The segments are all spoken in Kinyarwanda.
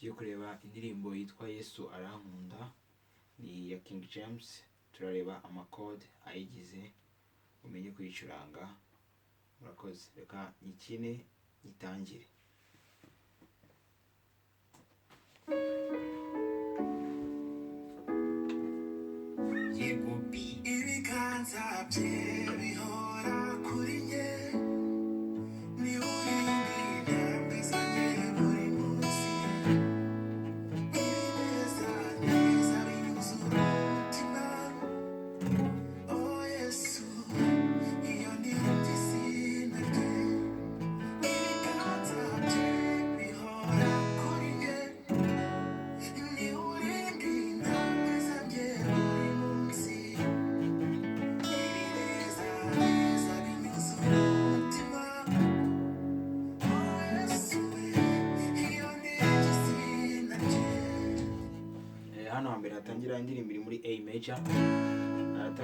tugiye kureba indirimbo yitwa Yesu Arankunda, ni ya King James. Turareba amakode ayigize umenye kuyicuranga. Murakoze, reka nyikine nyitangire. Ibiganza bye bihora kuri njye, ni uri intambwe zanjye buri munsi, ibineza neza binyuzura umutima. Oh Yesu, iyo ndirimbo izina rye. Ibiganza bye bihora kuri njye, ni uri intambwe zanjye buri munsi. Hano hambere hatangira indirimbo iri muri A major,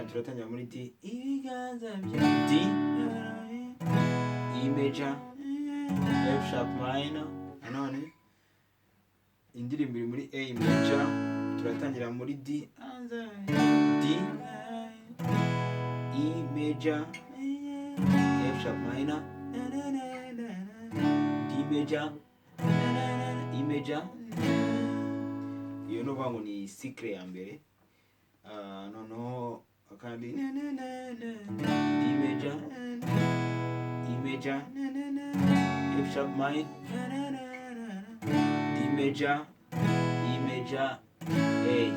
turatangira muri D, ibiganza bya D, E major, F sharp minor. Nanone indirimbo iri muri A major, turatangira muri D, D, E major, F sharp minor, D major, E major. Iyo no vango ni sikre ya mbere. Noneho akandi D major, E major, F sharp minor, D major, E major, A.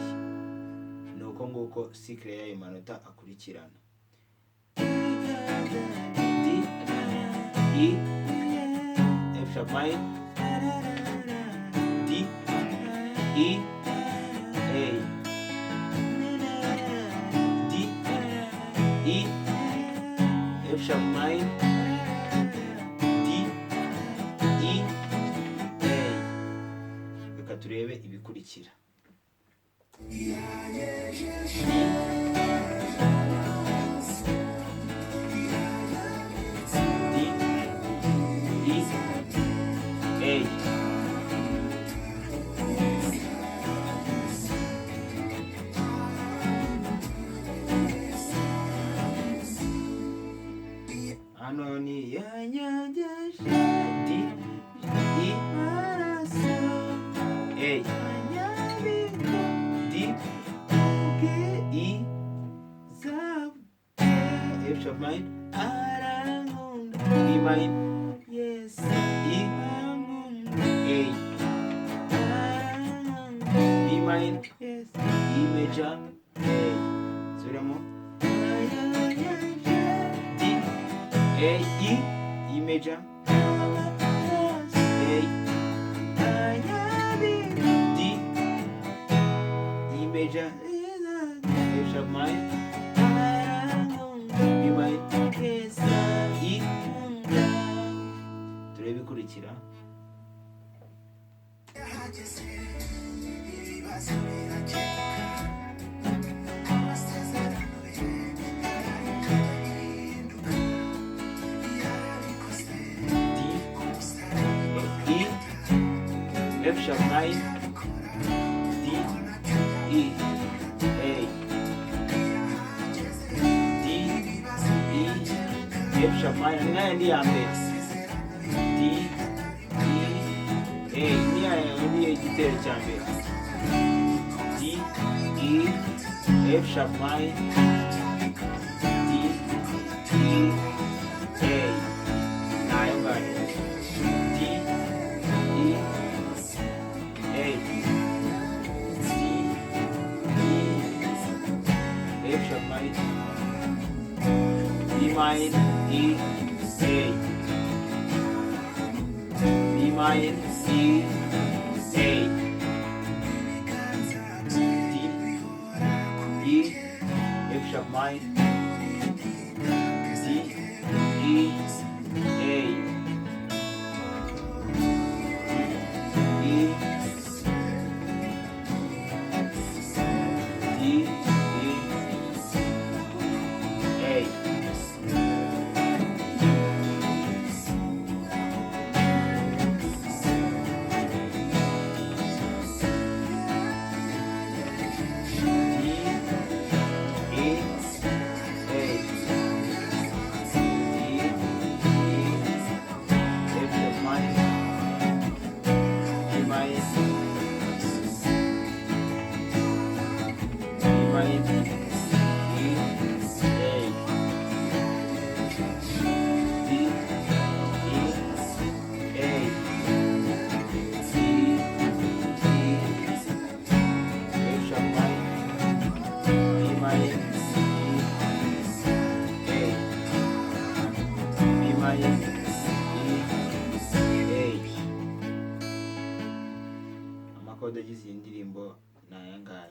Nuko nguko sikre y'ayo manota akurikirana. D, E, F sharp minor, D, E, A, D, E, F sharp minor, D, E, A. Reka turebe ibikurikira. Hano ni yanyanyaje D, E, A, D, E, F sharp minor, E minor, yes, E, A, B minor, yes, E major, A. Subiramo. A, E, E major, A, D, E major, F sharp minor, B minor, E. Turebe ibikurikira. F sharp minor, D, E, A, D, E, F sharp minor. Naya ndi ya mbere. D, E, A. Niyo igitero cya mbere. D, E, F sharp minor, D, E, A. Nayo ngayo. D, E, A, C, E, F sharp minor, D minor, E, A, B minor, E, A, D, E, F sharp minor, D, E, A, E, yabaye A. Amakode agize iyi ndirimbo ni aya ngaya.